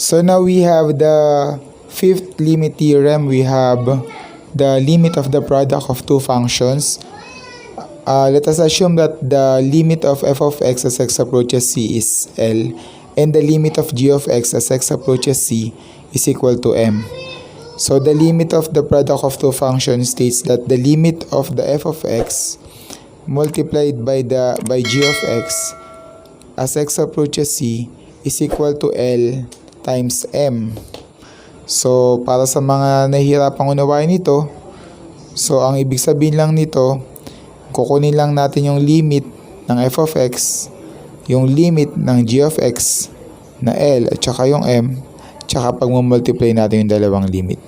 So now we have the fifth limit theorem. We have the limit of the product of two functions. Let us assume that the limit of f of x as x approaches c is L, and the limit of g of x as x approaches c is equal to m. So the limit of the product of two functions states that the limit of the f of x multiplied by g of x as x approaches c is equal to L times m. So para sa mga nahihirapang unawain ito, so ang ibig sabihin lang nito, kukunin lang natin yung limit ng f of x, yung limit ng g of x na L at saka yung m, tsaka pag multiply natin yung dalawang limit.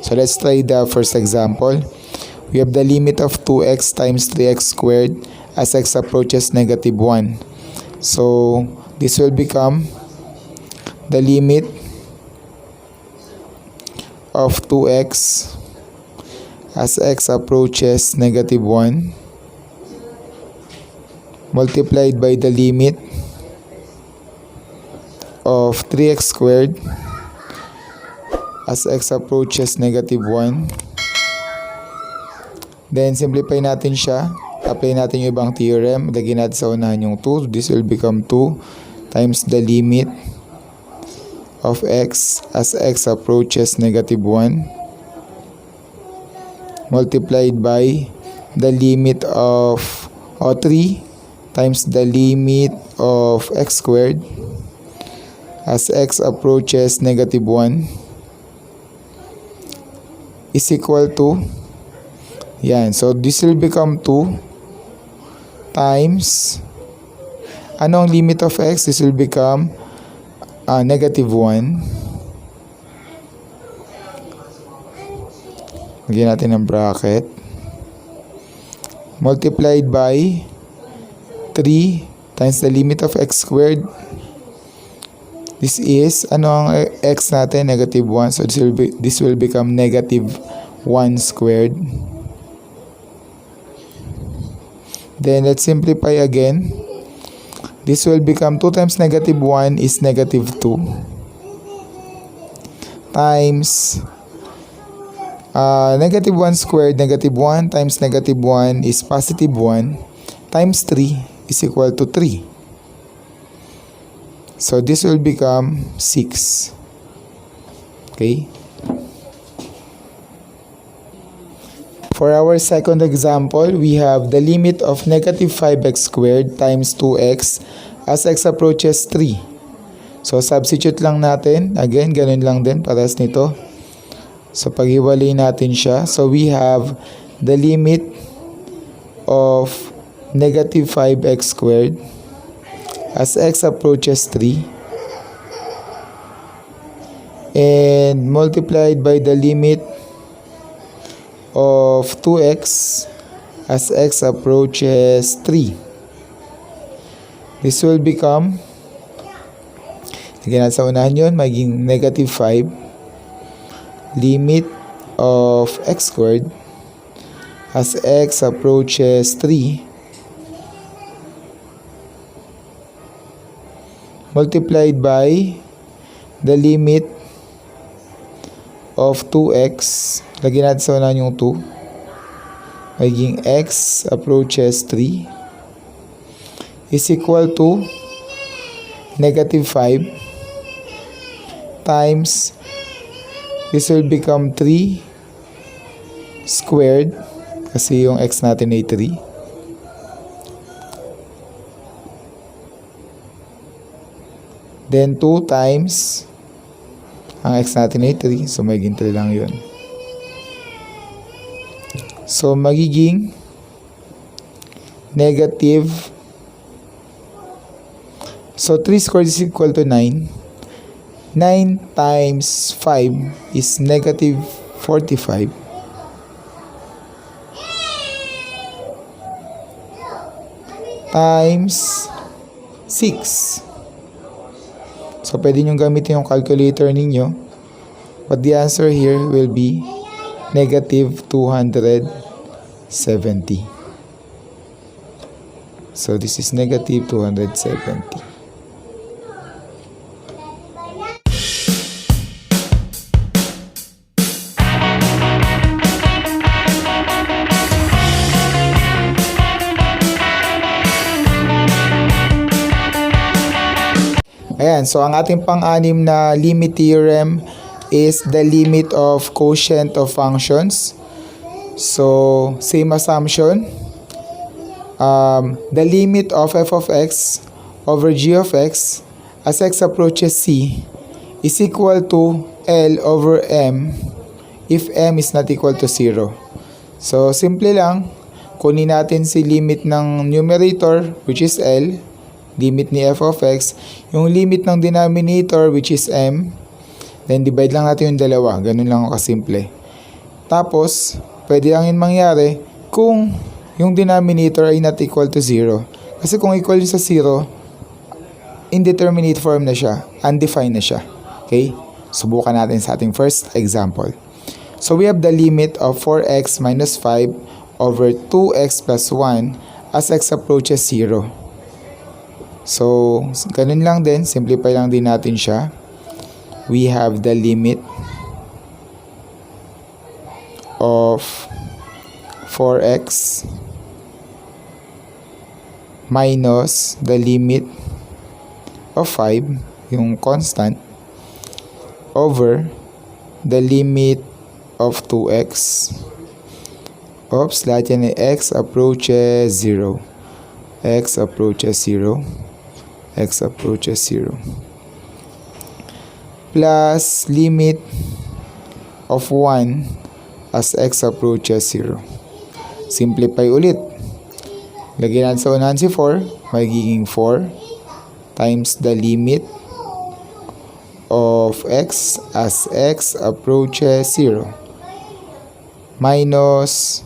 So let's try the first example. We have the limit of 2x times 3x squared as x approaches negative 1. So this will become the limit of 2x as x approaches negative 1 multiplied by the limit of 3x squared as x approaches negative 1. Then simplify natin siya, apply natin yung ibang theorem, lagyan natin sa unahan yung 2. This will become 2 times the limit of x as x approaches negative 1 multiplied by the limit of 3 times the limit of x squared as x approaches negative 1 is equal to, yan, so this will become 2 times, anong limit of x? This will become negative 1. Lagyan natin ng bracket. Multiplied by 3 times the limit of x squared. This is, ano ang x natin? Negative 1. So this will become negative 1 squared. Then let's simplify again. This will become 2 times negative 1 is negative 2 times negative 1 squared, negative 1 times negative 1 is positive 1 times 3 is equal to 3. So this will become 6. Okay? For our second example, we have the limit of negative 5x squared times 2x as x approaches 3. So substitute lang natin. Again, ganun lang din paras nito. So paghiwalay natin siya. So we have the limit of negative 5x squared as x approaches 3 and multiplied by the limit of 2x as x approaches 3. This will become, lagyan natin sa unahan yun, maging negative 5 limit of x squared as x approaches 3 multiplied by the limit of 2x, lagyan natin sa unahan yung 2, magiging x approaches 3 is equal to negative 5 times, this will become 3 squared kasi yung x natin ay 3 then 2 times ang x natin ay 3, so magiging 3 lang yun. So magiging negative, so 3 squared is equal to 9. 9 times 5 is negative 45 times 6. So, pwede nyo gamitin yung calculator ninyo. But the answer here will be negative 270. So, this is negative 270. Ayan, so ang ating pang-anim na limit theorem is the limit of quotient of functions. So, same assumption. The limit of f of x over g of x as x approaches c is equal to L over m if m is not equal to 0. So, simple lang. Kunin natin si limit ng numerator, which is L, limit ni f of x, yung limit ng denominator, which is m, then divide lang natin yung dalawa. Ganun lang kasimple. Tapos, pwede lang yun mangyari kung yung denominator ay not equal to 0. Kasi kung equal sa 0, indeterminate form na siya, undefined na siya. Okay? Subukan natin sa ating first example. So, we have the limit of 4x minus 5 over 2x plus 1 as x approaches 0. So, ganun lang din. Simplify lang din natin siya. We have the limit of 4x minus the limit of 5, yung constant, over the limit of 2x. Oops, lahat yan ay x approaches 0. X approaches 0. X approaches 0. Plus limit of 1 as x approaches 0. Simplify ulit. Lagyan natin sa unahan si 4. Magiging 4 times the limit of x as x approaches 0. Minus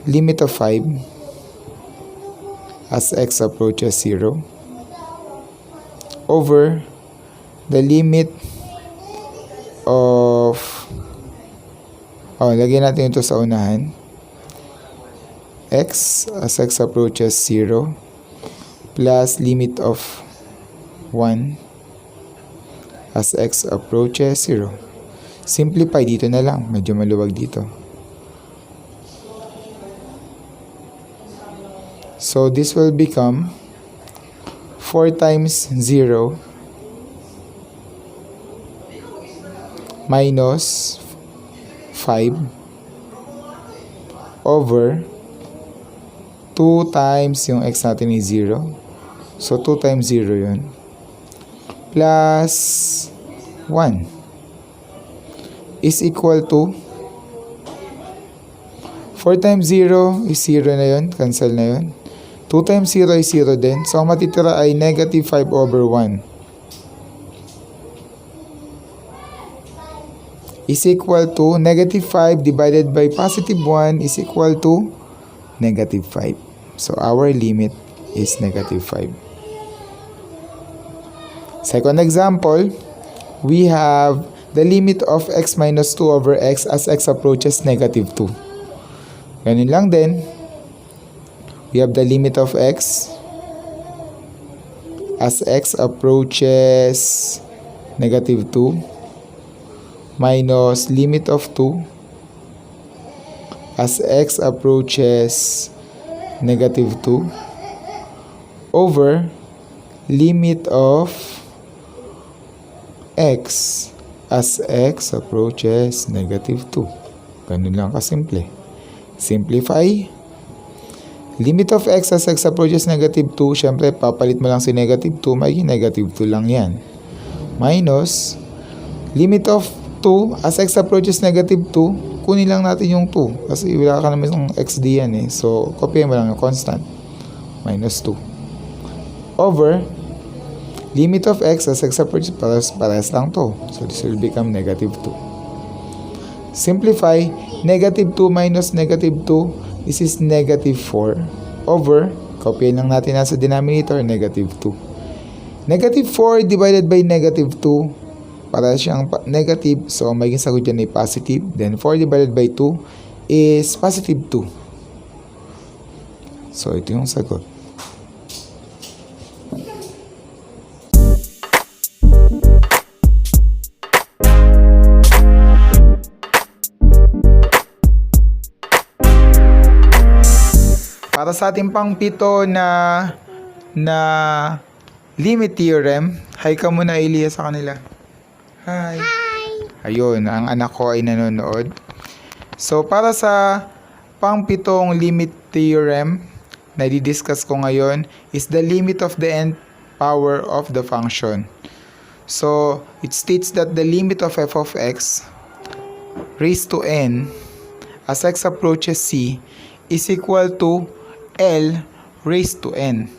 limit of 5 as x approaches 0 over the limit of lagyan natin ito sa unahan, x as x approaches 0 plus limit of 1 as x approaches 0. Simplify dito na lang, medyo maluwag dito. So, this will become 4 times 0 minus 5 over 2 times yung x natin is 0. So, 2 times 0 yun. Plus 1 is equal to 4 times 0 is 0 na yun. Cancel na yun. 2 times 0 ay 0 din. So, ang matitira ay negative 5 over 1 is equal to negative 5 divided by positive 1 is equal to negative 5. So, our limit is negative 5. Second example, we have the limit of x minus 2 over x as x approaches negative 2. Ganun lang din. We have the limit of x as x approaches negative 2 minus limit of 2 as x approaches negative 2 over limit of x as x approaches negative 2. Ganun lang kasimple. Simplify. Limit of x as x approaches negative 2, syempre papalit mo lang si negative 2, magiging negative 2 lang yan. Minus, limit of 2 as x approaches negative 2, kunin lang natin yung 2. Kasi wala ka naman yung x diyan eh. So, copyin mo lang yung constant. Minus 2. Over, limit of x as x approaches, pares lang to. So, this will become negative 2. Simplify, negative 2 minus negative 2, this is negative 4 over, copyin lang natin nasa denominator, negative 2. Negative 4 divided by negative 2, para siyang negative, so ang magiging sagot dyan ay positive. Then 4 divided by 2 is positive 2. So ito yung sagot. Para sa ating pang-pito na limit theorem, Hi ka muna, Elia, sa kanila. Hi. Ayun, ang anak ko ay nanonood. So, para sa pang-pitong limit theorem na i-discuss ko ngayon is the limit of the nth power of the function. So, it states that the limit of f of x raised to n as x approaches c is equal to L raised to n.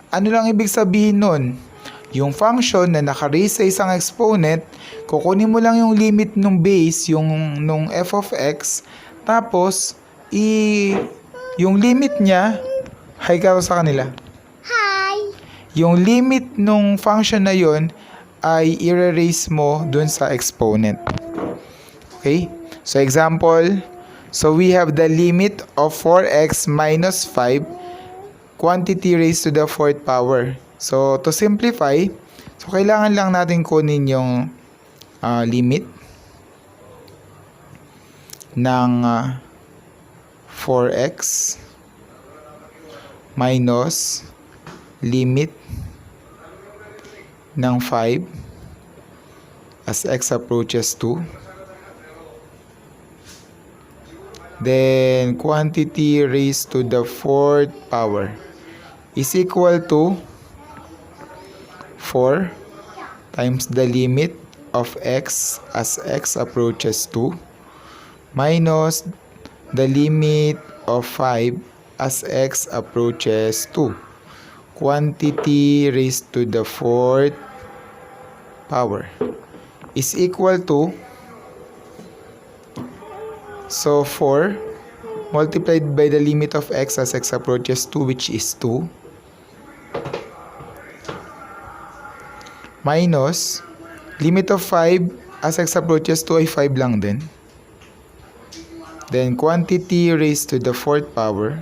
Ano lang ibig sabihin nun? Yung function na naka-raise sa isang exponent, kukunin mo lang yung limit nung base, nung f of x, tapos, yung limit niya, hi ka sa kanila. Hi! Yung limit nung function na yon ay i-raise mo dun sa exponent. Okay? So, example, so we have the limit of 4x minus 5 quantity raised to the 4th power. So, to simplify, so kailangan lang natin kunin yung limit ng 4x minus limit ng 5 as x approaches 2. Then, quantity raised to the 4th power is equal to 4 times the limit of x as x approaches 2 minus the limit of 5 as x approaches 2. Quantity raised to the 4th power is equal to, so 4 multiplied by the limit of x as x approaches 2, which is 2, minus limit of 5 as x approaches 2 ay 5 lang din. Then quantity raised to the 4th power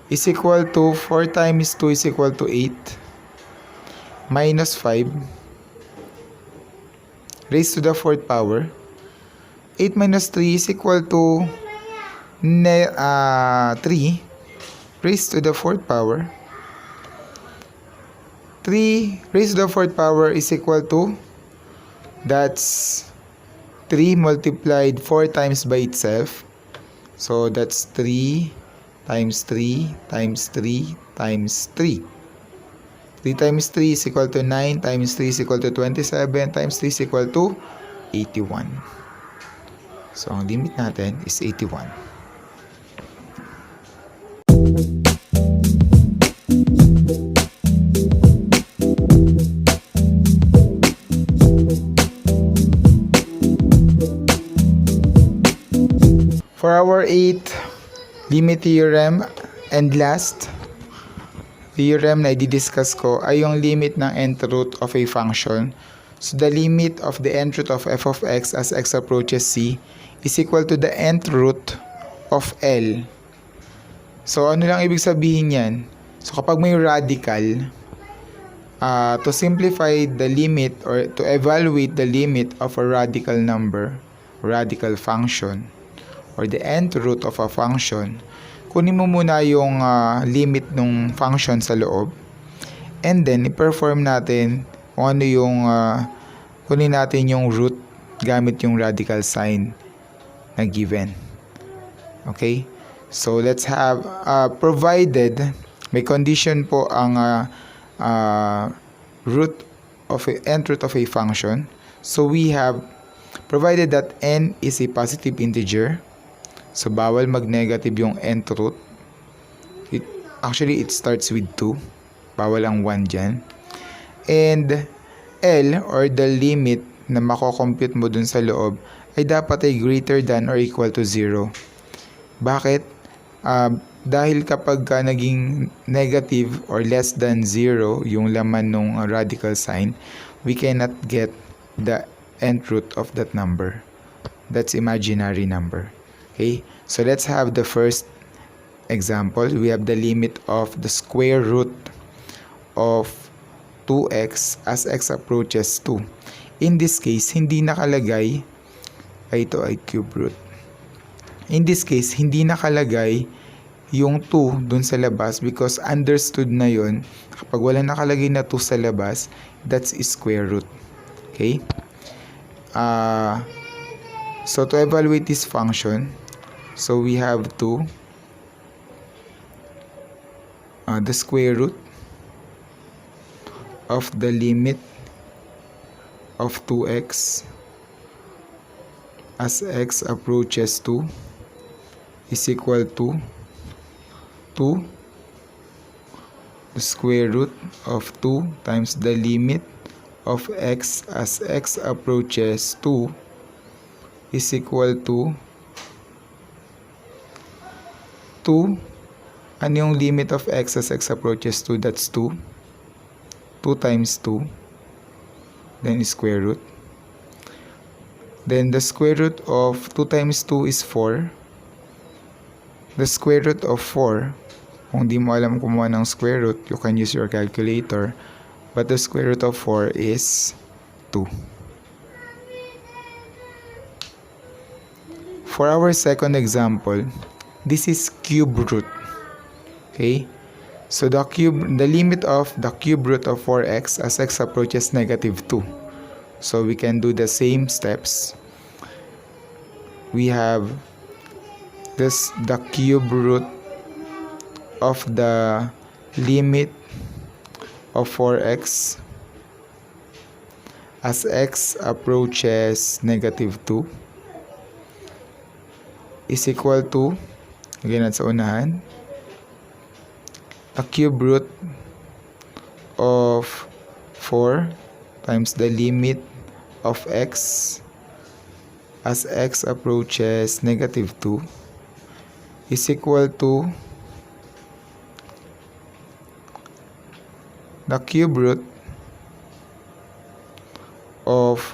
is equal to 4 times 2 is equal to 8 minus 5 raised to the 4th power. 8 minus 3 is equal to 3 raised to the 4th power. 3 raised to the 4th power is equal to, that's 3 multiplied 4 times by itself. So that's 3 times 3 times 3 times 3. 3 times 3 is equal to 9 times 3 is equal to 27 times 3 is equal to 81. So ang limit natin is 81. For our 8th limit theorem and last theorem na i-discuss ko ay yung limit ng nth root of a function. So the limit of the nth root of f of x as x approaches c is equal to the nth root of L. So ano lang ibig sabihin yan? So kapag may radical, to simplify the limit or to evaluate the limit of a radical number, radical function, or the nth root of a function, kunin mo muna yung limit ng function sa loob, and then i-perform natin kung ano yung kunin natin yung root gamit yung radical sign na given. Okay? So let's have provided may condition po ang root of nth root of a function. So we have provided that n is a positive integer. So, bawal mag-negative yung nth root. Actually, it starts with 2. Bawal ang 1 dyan. And L, or the limit na mako-compute mo dun sa loob, ay dapat ay greater than or equal to 0. Bakit? Dahil kapag naging negative or less than 0 yung laman ng radical sign, we cannot get the nth root of that number. That's imaginary number. Okay, so let's have the first example. We have the limit of the square root of 2x as x approaches 2. In this case, hindi nakalagay, ito ay cube root. In this case, hindi nakalagay yung 2 dun sa labas because understood na yon kapag wala nakalagay na 2 sa labas, that's square root. Okay? So to evaluate this function, so we have to the square root of the limit of 2x as x approaches 2 is equal to 2 the square root of 2 times the limit of x as x approaches 2 is equal to 2. Ano yung limit of x as x approaches 2? That's 2. 2 times 2. Then square root. Then the square root of 2 times 2 is 4. The square root of 4, kung di mo alam kumuha ng square root, you can use your calculator. But the square root of 4 is 2. For our second example, this is cube root. Okay? So the limit of the cube root of 4x as x approaches negative 2. So we can do the same steps. We have the cube root of the limit of 4x as x approaches negative 2 is equal to, again at sa unahan, a cube root of 4 times the limit of x as x approaches negative 2 is equal to the cube root of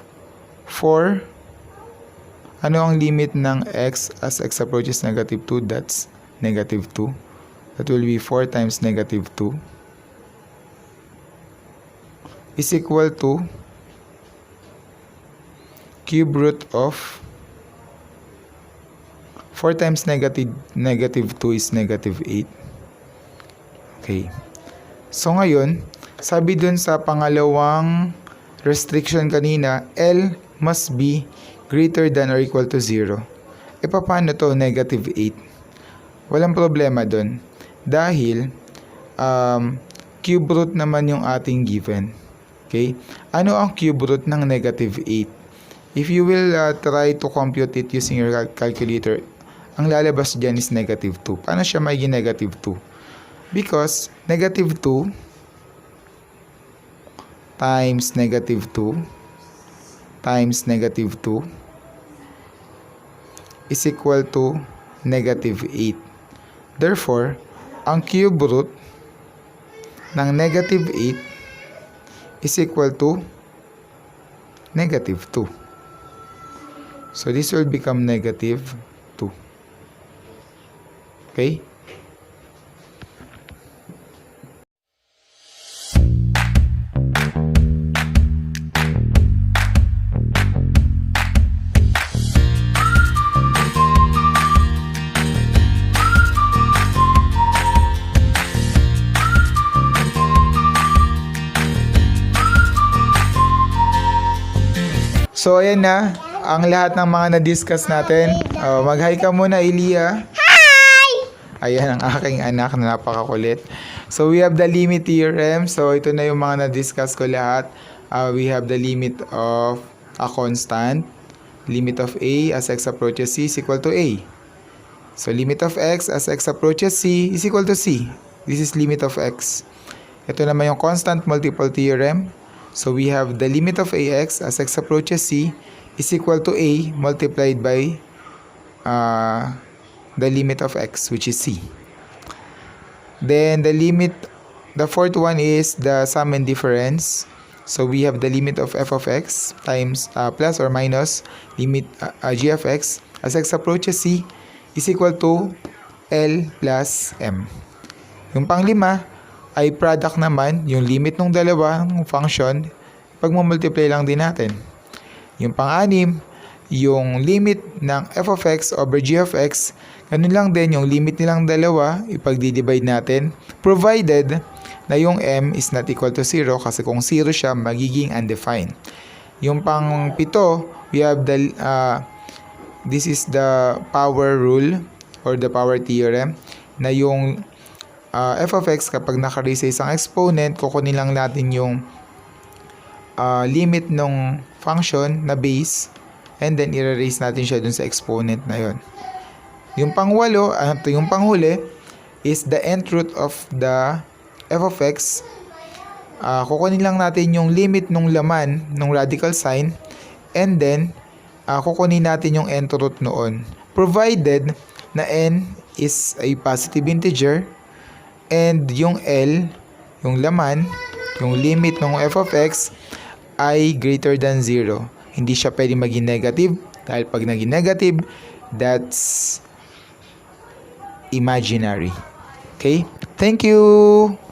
4. Ano ang limit ng x as x approaches negative 2? That's negative 2. That will be 4 times negative 2 is equal to cube root of 4 times negative 2 is negative 8. Okay. So ngayon, sabi dun sa pangalawang restriction kanina, L must be greater than or equal to 0. E paano to? Negative 8. Walang problema dun. Dahil, cube root naman yung ating given. Okay? Ano ang cube root ng negative 8? If you will try to compute it using your calculator, ang lalabas dyan is negative 2. Paano siya magiging negative 2? Because negative 2 times negative 2 times negative 2 is equal to negative 8. Therefore, ang cube root ng negative 8 is equal to negative 2. So this will become negative 2. Okay? So ayan na ang lahat ng mga na-discuss natin. Mag-hi ka muna, Elia. Ayan ang aking anak na napakakulit. So we have the limit theorem. So ito na yung mga na-discuss ko lahat. We have the limit of a constant. Limit of a as x approaches c is equal to a. So limit of x as x approaches c is equal to c. This is limit of x. Ito naman yung constant multiple theorem. So we have the limit of ax as x approaches c is equal to a multiplied by the limit of x, which is c. Then the fourth one is the sum and difference. So we have the limit of f of x times plus or minus limit g of x as x approaches c is equal to L plus m. Yung panglima ay product naman, yung limit ng dalawang function, pag-multiply lang din natin. Yung pang-anim, yung limit ng f of x over g of x, Ganun lang din yung limit nilang dalawa, ipagdi-divide natin, provided na yung m is not equal to 0 kasi kung 0 siya, magiging undefined. Yung pang 7, we have this is the power rule or the power theorem na yung f of x kapag naka-raise sa isang exponent, kukunin lang natin yung limit ng function na base and then i-raise natin siya dun sa exponent na yon. Yung pang-8, yung panghuli is the nth root of the f of x. Kukunin lang natin yung limit ng laman ng radical sign and then kukunin natin yung nth root noon, provided na n is a positive integer and yung L, yung laman, yung limit ng f of x ay greater than 0. Hindi siya pwede maging negative dahil pag naging negative, that's imaginary. Okay? Thank you!